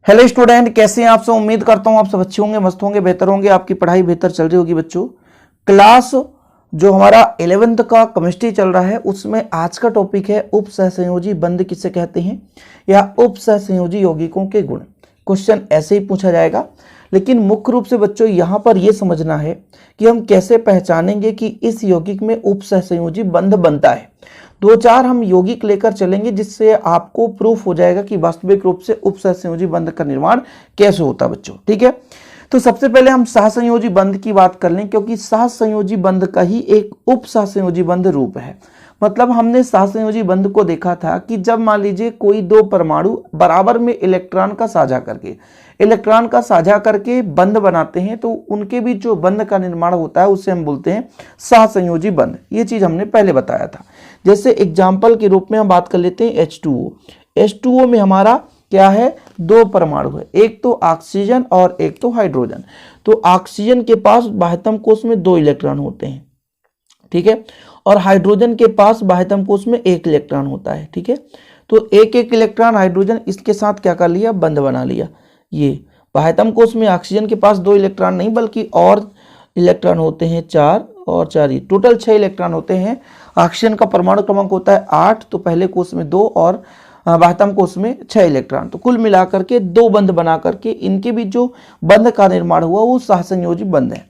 Hello student, कैसे हैं आप सब। उम्मीद करता हूं आप सब अच्छे होंगे, मस्त होंगे, बेहतर होंगे, आपकी पढ़ाई बेहतर चल रही होगी। बच्चों, क्लास जो हमारा 11th का केमिस्ट्री चल रहा है उसमें आज का टॉपिक है उप सहसंयोजी बंध किसे कहते हैं या उप सहसंयोजी यौगिकों के गुण। क्वेश्चन ऐसे ही पूछा जाएगा, लेकिन मुख्य रूप से बच्चों यहां पर यह समझना है कि हम कैसे पहचानेंगे कि इस यौगिक में उप सहसंयोजी बंध बनता है। दो चार हम यौगिक लेकर चलेंगे जिससे आपको प्रूफ हो जाएगा कि वास्तविक रूप से उप सहसंयोजी बंध का निर्माण कैसे होता है बच्चों। ठीक है, तो सबसे पहले हम सहसंयोजी बंध की बात कर लें, क्योंकि सहसंयोजी बंध का ही एक उप सहसंयोजी बंध रूप है। मतलब हमने सहसंयोजी बंध को देखा था कि जब मान लीजिए कोई दो परमाणु बराबर में इलेक्ट्रॉन का साझा करके बंध बनाते हैं तो उनके बीच जो बंध का निर्माण होता है उसे हम बोलते हैं सहसंयोजी बंध। ये चीज हमने पहले बताया था। जैसे एग्जाम्पल के रूप में हम बात कर लेते हैं H2O में हमारा क्या है, दो परमाणु है, एक तो ऑक्सीजन और एक तो हाइड्रोजन। तो ऑक्सीजन के पास बाह्यतम कोश में 2 इलेक्ट्रॉन होते हैं, ठीक है, और हाइड्रोजन के पास बाह्यतम कोश में 1 इलेक्ट्रॉन होता है। ठीक है, तो एक एक इलेक्ट्रॉन हाइड्रोजन इसके साथ क्या कर लिया, बंध बना लिया। ये बाह्यतम कोश में ऑक्सीजन के पास 2 इलेक्ट्रॉन नहीं बल्कि और इलेक्ट्रॉन होते हैं 4 और 4, ही टोटल 6 इलेक्ट्रॉन होते हैं। ऑक्सीजन का परमाणु क्रमांक होता है 8, तो पहले कोश में 2 और बाह्यतम कोश में 6 इलेक्ट्रॉन, तो कुल मिलाकर के 2 बंध बना करके इनके बीच जो बंध का निर्माण हुआ वो सहसंयोजी बंध है।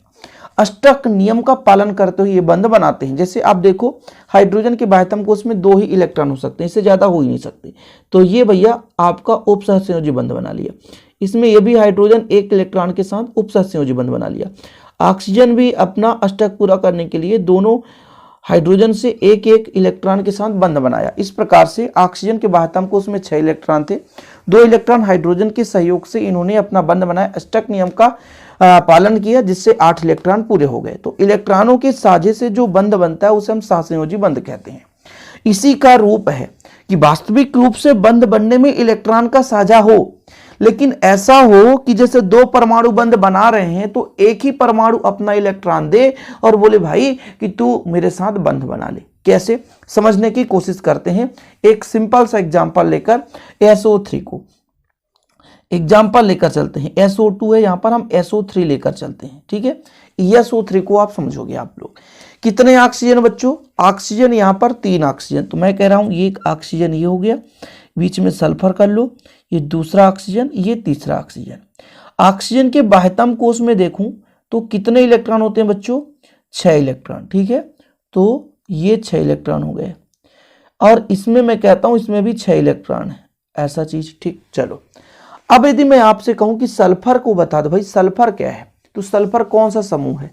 अष्टक नियम का पालन करते हुए ये बंध बनाते हैं। जैसे आप देखो, हाइड्रोजन के बाह्यतम कोश में 2 ही इलेक्ट्रॉन हो सकते हैं, इससे ज्यादा हो ही नहीं सकते। तो ये भैया आपका उप सहसंयोजी बंध बना लिया। इसमें यह भी हाइड्रोजन 1 इलेक्ट्रॉन के साथ उप सहसंयोजी बंध बना लिया। ऑक्सीजन भी अपना अष्टक पूरा करने के लिए दोनों हाइड्रोजन से 1 इलेक्ट्रॉन के साथ बंध बनाया। इस प्रकार से ऑक्सीजन के बाह्यतम कोश में 6 इलेक्ट्रॉन थे, 2 इलेक्ट्रॉन हाइड्रोजन के सहयोग से इन्होंने अपना बंध बनाया, अष्टक नियम का पालन किया, जिससे 8 इलेक्ट्रॉन पूरे हो गए। तो इलेक्ट्रॉनों के साझे से जो बंध बनता है उसे हम सहसंयोजी बंध कहते हैं। इसी का रूप है कि वास्तविक रूप से बंध बनने में इलेक्ट्रॉन का साझा हो, लेकिन ऐसा हो कि जैसे 2 परमाणु बंध बना रहे हैं तो एक ही परमाणु अपना इलेक्ट्रॉन दे और बोले भाई कि तू मेरे साथ बंध बना ले। कैसे समझने की कोशिश करते हैं, एक सिंपल सा एग्जांपल लेकर SO3 को एग्जांपल लेकर चलते हैं। SO2 है, यहां पर हम SO3 लेकर चलते हैं। ठीक है, SO3 को आप समझोगे। आप लोग कितने ऑक्सीजन बच्चों, ऑक्सीजन यहां पर 3 ऑक्सीजन, तो मैं कह रहा हूं ये एक ऑक्सीजन ये हो गया, बीच में सल्फर कर लो, ये दूसरा ऑक्सीजन, ये तीसरा ऑक्सीजन। ऑक्सीजन के बाह्यतम कोश में देखूं तो कितने इलेक्ट्रॉन होते हैं बच्चों, 6 इलेक्ट्रॉन। ठीक है, तो ये 6 इलेक्ट्रॉन हो गए, और इसमें मैं कहता हूं इसमें भी 6 इलेक्ट्रॉन है, ऐसा चीज। ठीक, चलो अब यदि मैं आपसे कहूं कि सल्फर को बता दो भाई सल्फर क्या है, तो सल्फर कौन सा समूह है,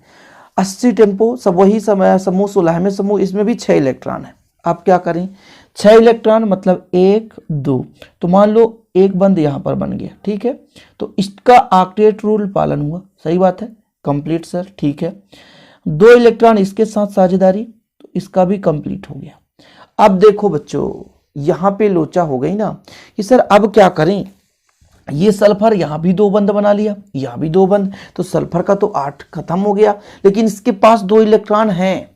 80 टेम्पो, सब वही समय समूह 16वें समूह, इसमें भी 6 इलेक्ट्रॉन है। आप क्या करें, 6 इलेक्ट्रॉन मतलब 1 2, तो मान लो एक बंध यहां पर बन गया। ठीक है, तो इसका ऑक्टेट रूल पालन हुआ, सही बात है, कंप्लीट सर। ठीक है, 2 इलेक्ट्रॉन इसके साथ साझेदारी, तो इसका भी कंप्लीट हो गया। अब देखो बच्चों, यहां पे लोचा हो गई ना कि सर अब क्या करें, ये सल्फर यहां भी 2 बंध बना लिया, यहां भी 2 बंध, तो सल्फर का तो 8 खत्म हो गया, लेकिन इसके पास 2 इलेक्ट्रॉन हैं,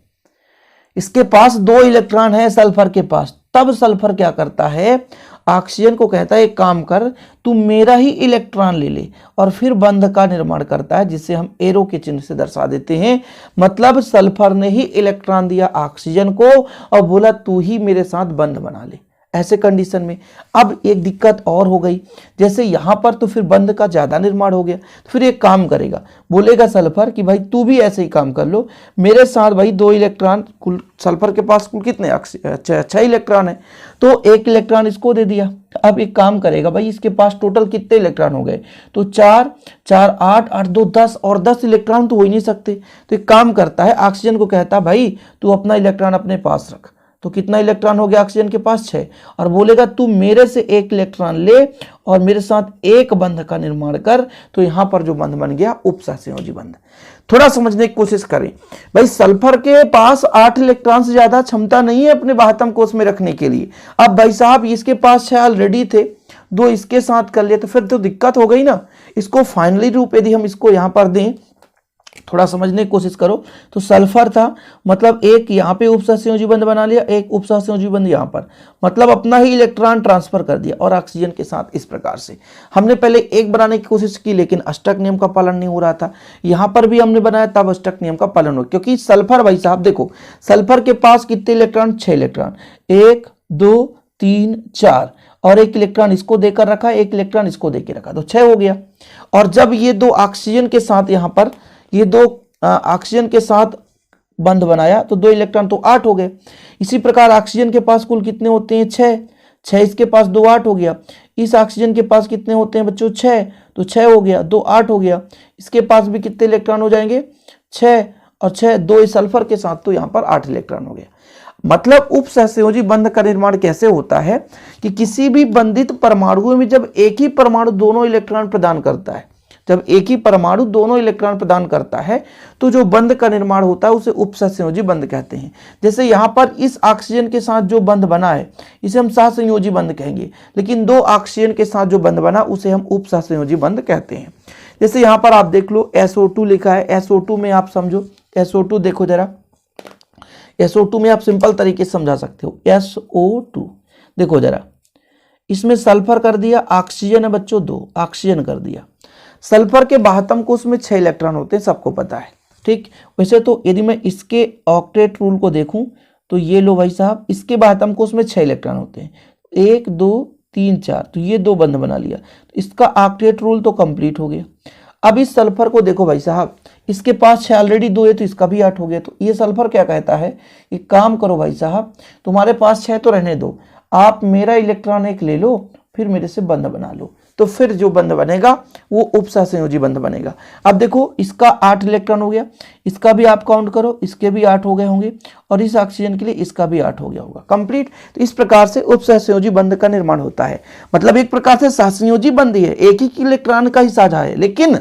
इसके पास 2 इलेक्ट्रॉन है सल्फर के पास। तब सल्फर क्या करता है, ऑक्सीजन को कहता है एक काम कर, तू मेरा ही इलेक्ट्रॉन ले ले, और फिर बंध का निर्माण करता है, जिसे हम एरो के चिन्ह से दर्शा देते हैं। मतलब सल्फर ने ही इलेक्ट्रॉन दिया ऑक्सीजन को और बोला तू ही मेरे साथ बंध बना ले। ऐसे कंडीशन में अब एक दिक्कत और हो गई, जैसे यहां पर तो फिर बंध का ज्यादा निर्माण हो गया, तो फिर एक काम करेगा, बोलेगा सल्फर कि भाई तू भी ऐसे ही काम कर लो मेरे साथ। भाई 2 इलेक्ट्रॉन, कुल सल्फर के पास कुल कितने 6 इलेक्ट्रॉन है, तो 1 इलेक्ट्रॉन इसको दे दिया। अब एक काम करेगा भाई, इसके पास टोटल कितने इलेक्ट्रॉन हो गए, तो 4 4 8 8 2 10, और 10 इलेक्ट्रॉन तो हो ही नहीं सकते। तो एक काम करता है, ऑक्सीजन को कहता है भाई तू अपना इलेक्ट्रॉन अपने पास रख, तो कितना इलेक्ट्रॉन हो गया ऑक्सीजन के पास, 6, और बोलेगा तू मेरे से 1 इलेक्ट्रॉन ले और मेरे साथ एक बंध का निर्माण कर। तो यहां पर जो बंध बन गया उप सहसंयोजी बंध। थोड़ा समझने की कोशिश करें भाई, सल्फर के पास 8 इलेक्ट्रॉन से ज्यादा क्षमता नहीं है अपने बाह्यतम कोश में रखने के लिए। अब भाई साहब इसके पास 6 ऑलरेडी थे, 2 इसके साथ कर लिए, तो फिर तो दिक्कत हो गई ना। इसको फाइनली रूप यदि हम इसको यहां पर दें थोड़ा समझने की कोशिश करो। तो सल्फर था, मतलब एक यहाँ पे उपसहसंयोजी बंध बना लिया, एक उपसहसंयोजी बंध यहाँ पर, मतलब अपना ही इलेक्ट्रॉन ट्रांसफर कर दिया। और ऑक्सीजन के साथ इस प्रकार से हमने पहले एक बनाने की कोशिश की, लेकिन अष्टक नियम का पालन नहीं हो रहा था। यहाँ पर भी हमने बनाया, तब अष्टक नियम का पालन हो, क्योंकि सल्फर भाई साहब देखो, सल्फर के पास कितने इलेक्ट्रॉन, 6 इलेक्ट्रॉन, 1 2 3 4, और एक इलेक्ट्रॉन इसको देकर रखा, एक इलेक्ट्रॉन इसको देकर रखा, तो 6 हो गया। और जब ये दो ऑक्सीजन के साथ यहाँ पर ये दो ऑक्सीजन के साथ बंध बनाया तो 2 इलेक्ट्रॉन तो 8 हो गए। इसी प्रकार ऑक्सीजन के पास कुल कितने होते हैं, 6, इसके पास 2 8 हो गया। इस ऑक्सीजन के पास कितने होते हैं बच्चों, 6, तो 6 हो गया, 2 8 हो गया। इसके पास भी कितने इलेक्ट्रॉन हो जाएंगे, 6 और 6, 2 इस सल्फर के साथ, तो यहाँ पर 8 इलेक्ट्रॉन हो गया। मतलब उपसहसंयोजी बंध का निर्माण कैसे होता है कि किसी भी बंधित परमाणु में जब एक ही परमाणु दोनों इलेक्ट्रॉन प्रदान करता है, जब एक ही परमाणु दोनों इलेक्ट्रॉन प्रदान करता है तो जो बंध का निर्माण होता है उसे उपसहसंयोजी बंध कहते हैं। जैसे यहाँ पर इस ऑक्सीजन के साथ जो बंध बना है इसे हम सहसंयोजी बंध कहेंगे, लेकिन 2 ऑक्सीजन के साथ जो बंध बना उसे हम उपसहसंयोजी बंध कहते हैं। जैसे यहाँ पर आप देख लो SO2 लिखा है, SO2 में आप समझो, SO2 देखो जरा, SO2 में आप सिंपल तरीके से समझा सकते हो। SO2 देखो जरा, इसमें सल्फर कर दिया, ऑक्सीजन है बच्चों 2, ऑक्सीजन कर दिया। सल्फर के बाह्यतम कोश में 6 इलेक्ट्रॉन होते हैं, सबको पता है, ठीक। वैसे तो यदि मैं इसके ऑक्टेट रूल को देखूं तो ये लो भाई साहब, इसके बाह्यतम कोश में 6 इलेक्ट्रॉन होते हैं, 1 2 3 4, तो ये 2 बंध बना लिया, तो इसका ऑक्टेट रूल तो कंप्लीट हो गया। अब इस सल्फर को देखो भाई साहब, इसके पास 6 ऑलरेडी 2 है तो इसका भी 8 हो गया। तो ये सल्फर क्या कहता है, एक काम करो भाई साहब, तुम्हारे पास 6 तो रहने दो, आप मेरा इलेक्ट्रॉन 1 ले लो, फिर मेरे से बंध बना लो, तो फिर जो बंध बनेगा वो उपसहसंयोजी बंध बनेगा। अब देखो इसका 8 इलेक्ट्रॉन हो गया, इसका भी आप काउंट करो, इसके भी 8 हो गए होंगे, और इस ऑक्सीजन के लिए इसका भी 8 हो गया होगा, कंप्लीट। तो इस प्रकार से उपसहसंयोजी बंध का निर्माण होता है। मतलब एक प्रकार से सहसंयोजी बंध ही है, एक ही इलेक्ट्रॉन का ही साझा है, लेकिन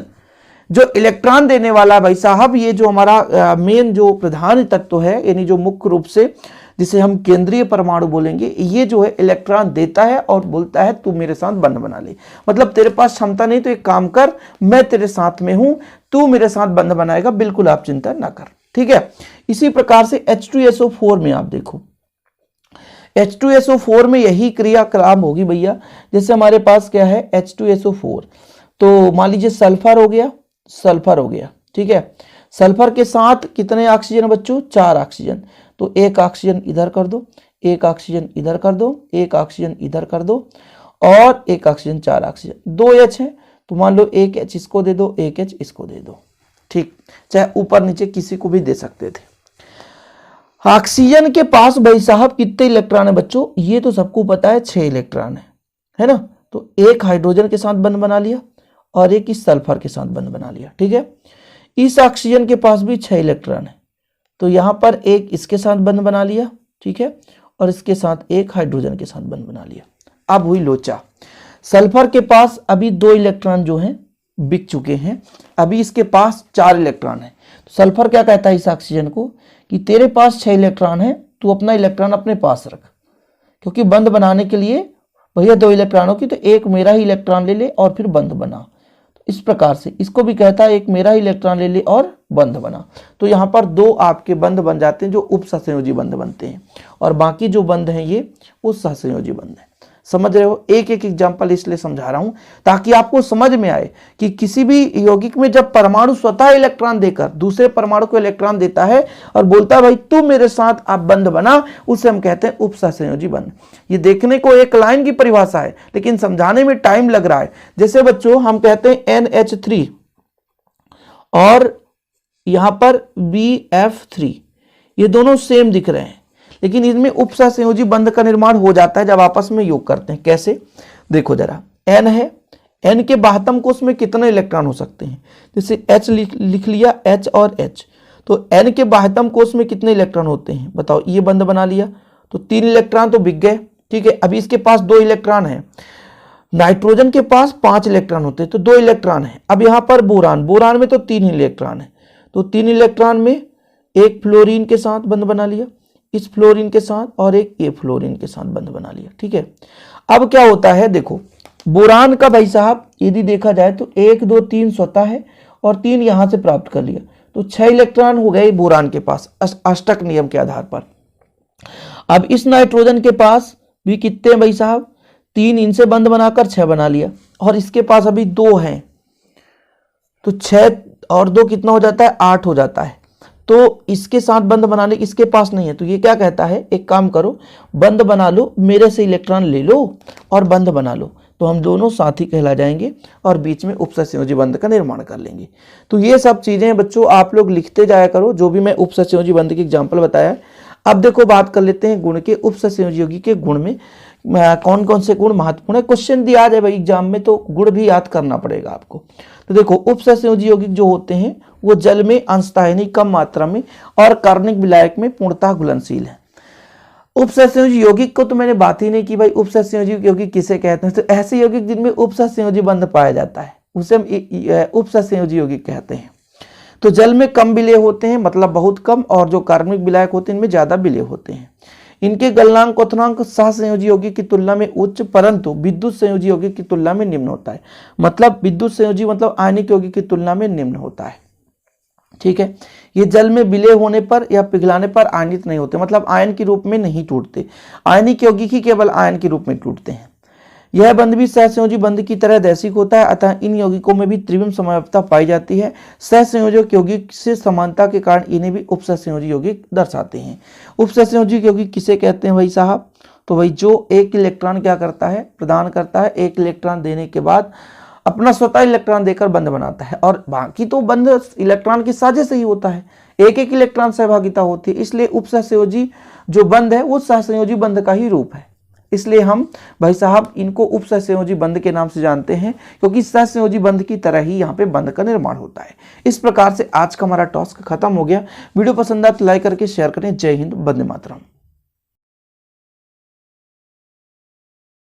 जो इलेक्ट्रॉन देने वाला भाई साहब, ये जो हमारा मेन जो प्रधान तत्व है, यानी जो मुख्य रूप से जिसे हम केंद्रीय परमाणु बोलेंगे, ये जो है इलेक्ट्रॉन देता है और बोलता है तू मेरे साथ बंध बना ले। मतलब तेरे पास क्षमता नहीं तो एक काम कर, मैं तेरे साथ में हूं, तू मेरे साथ बंध बनाएगा, बिल्कुल आप चिंता ना कर, ठीक है। इसी प्रकार से H2SO4 में आप देखो, H2SO4 में यही क्रियाक्रम होगी भैया। जैसे हमारे पास क्या है H2SO4, तो मान लीजिए सल्फर हो गया, सल्फर हो गया, ठीक है। सल्फर के साथ कितने ऑक्सीजन बच्चों, 4 ऑक्सीजन, तो 1 ऑक्सीजन इधर कर दो, 1 ऑक्सीजन इधर कर दो, 1 ऑक्सीजन इधर कर दो, और 1 ऑक्सीजन, 4 ऑक्सीजन, 2 H है तो मान लो 1 H इसको दे दो, 1 H इसको दे दो, ठीक। चाहे ऊपर नीचे किसी को भी दे सकते थे। ऑक्सीजन के पास भाई साहब कितने इलेक्ट्रॉन है बच्चों, ये तो सबको पता है 6 इलेक्ट्रॉन है ना। तो 1 हाइड्रोजन के साथ बंध बना लिया और 1 इस सल्फर के साथ बंध बना लिया, ठीक है। इस ऑक्सीजन के पास भी 6 इलेक्ट्रॉन है, तो यहां पर 1 इसके साथ बंध बना लिया, ठीक है, और इसके साथ 1 हाइड्रोजन के साथ बंध बना लिया। अब हुई लोचा। सल्फर के पास अभी 2 इलेक्ट्रॉन जो हैं बिक चुके हैं, अभी इसके पास 4 इलेक्ट्रॉन है। तो सल्फर क्या कहता है इस ऑक्सीजन को कि तेरे पास 6 इलेक्ट्रॉन है, तू अपना इलेक्ट्रॉन अपने पास रख, क्योंकि बंध बनाने के लिए भैया 2 इलेक्ट्रॉनों की, तो 1 मेरा ही इलेक्ट्रॉन ले ले और फिर बंध बना। इस प्रकार से इसको भी कहता है 1 मेरा ही इलेक्ट्रॉन ले ले और बंध बना। तो यहाँ पर 2 आपके बंध बन जाते हैं जो उपसहसंयोजी बंध बनते हैं, और बाकी जो बंध हैं ये वो सहसंयोजी बंध है। समझ रहे हो, एक एक एग्जांपल इसलिए समझा रहा हूं ताकि आपको समझ में आए कि किसी भी यौगिक में जब परमाणु स्वतः इलेक्ट्रॉन देकर दूसरे परमाणु को इलेक्ट्रॉन देता है और बोलता है भाई तू मेरे साथ आप बंध बना, उसे हम कहते हैं उपसहसंयोजी बंध। ये देखने को एक लाइन की परिभाषा है, लेकिन समझाने में टाइम लग रहा है। जैसे बच्चों हम कहते हैं NH3 और यहां पर BF3, ये दोनों सेम दिख रहे हैं, लेकिन इनमें उपसहसंयोजी बंध का निर्माण हो जाता है जब आपस में योग करते हैं। कैसे, देखो जरा, N है, N के बाह्यतम कोश में कितने इलेक्ट्रॉन हो सकते हैं, जैसे H लिख लिया, H और H, तो N के बाह्यतम कोश में कितने इलेक्ट्रॉन होते हैं बताओ। ये बंध बना लिया तो 3 इलेक्ट्रॉन तो बिक गए, ठीक है। अभी इसके पास 2 इलेक्ट्रॉन है, नाइट्रोजन के पास 5 इलेक्ट्रॉन होते हैं तो 2 इलेक्ट्रॉन है। अब यहाँ पर बोरान, बोरान में तो 3 इलेक्ट्रॉन है, तो 3 इलेक्ट्रॉन में एक फ्लोरीन के साथ बंध बना लिया, इस फ्लोरीन के साथ, और एक ए फ्लोरीन के साथ बंध बना लिया, ठीक है। अब क्या होता है, देखो बोरान का भाई साहब यदि देखा जाए तो 1 2 3 स्वतः है और 3 यहां से प्राप्त कर लिया, तो 6 इलेक्ट्रॉन हो गए बोरान के पास अष्टक नियम के आधार पर। अब इस नाइट्रोजन के पास भी कितने हैं भाई साहब, 3, इनसे बंध बनाकर 6 बना लिया, और इसके पास अभी 2 हैं, तो 6 और 2 कितना हो जाता है, 8 हो जाता है। तो इसके साथ बंध बनाने इसके पास नहीं है, तो ये क्या कहता है, एक काम करो बंध बना लो, मेरे से इलेक्ट्रॉन ले लो और बंध बना लो, तो हम दोनों साथी कहला जाएंगे और बीच में उपसहसंयोजी बंध का निर्माण कर लेंगे। तो ये सब चीजें बच्चों आप लोग लिखते जाया करो, जो भी मैं उपसहसंयोजी बंध की एग्जाम्पल बताया। अब देखो बात कर लेते हैं गुण के, उपसहसंयोजी यौगिक के गुण में कौन कौन से गुण महत्वपूर्ण है। क्वेश्चन दिया जाए भाई एग्जाम में, तो गुण भी याद करना पड़ेगा आपको। तो देखो उपसहसंयोजी यौगिक जो होते हैं वो जल में अंशतः यानी कम मात्रा में और कार्बनिक विलायक में पूर्णतः घुलनशील है। उपसहसंयोजी यौगिक को तो मैंने बात ही नहीं की भाई, उपसहसंयोजी यौगिक किसे कहते हैं, तो ऐसे यौगिक जिनमें उपसहसंयोजी बंध पाया जाता है उसे हम उपसहसंयोजी यौगिक कहते हैं। तो जल में कम विलेय होते हैं, मतलब बहुत कम, और जो कार्बनिक विलायक होते हैं इनमें ज्यादा विलेय होते हैं। इनके गलनांक क्वथनांक सहसंयोजी यौगिक की तुलना में उच्च, परंतु विद्युत संयोजी यौगिक की तुलना में निम्न होता है। मतलब विद्युत संयोजी मतलब आयनिक यौगिक की तुलना में निम्न होता है। ठीक है, ये जल में विलय होने पर या पिघलाने पर आयनित नहीं होते, मतलब आयन के रूप में नहीं टूटते। आयनिक यौगिक ही केवल आयन के रूप में टूटते हैं। यह बंध भी सहसंयोजी बंध की तरह दैशिक होता है, अतः इन यौगिकों में भी त्रिविम समवायता पाई जाती है। सहसंयोजक यौगिक से समानता के कारण इन्हें भी उपसहसंयोजी यौगिक दर्शाते हैं। उपसहसंयोजी यौगिक किसे कहते हैं भाई साहब, तो भाई जो एक इलेक्ट्रॉन क्या करता है, प्रदान करता है, एक इलेक्ट्रॉन देने के बाद अपना स्वतः इलेक्ट्रॉन देकर बंध बनाता है, और बाकी तो बंध इलेक्ट्रॉन की साझे से ही होता है, एक एक इलेक्ट्रॉन सहभागिता होती है। इसलिए उपसहसंयोजी जो बंध है वो सहसंयोजी बंध का ही रूप है। इसलिए हम भाई साहब इनको उपसहसंयोजी बंध के नाम से जानते हैं, क्योंकि सहसंयोजी बंध की तरह ही यहाँ पे बंध का निर्माण होता है। इस प्रकार से आज का हमारा टास्क खत्म हो गया। वीडियो पसंद आए तो लाइक करके शेयर करें। जय हिंद, वंदे मातरम।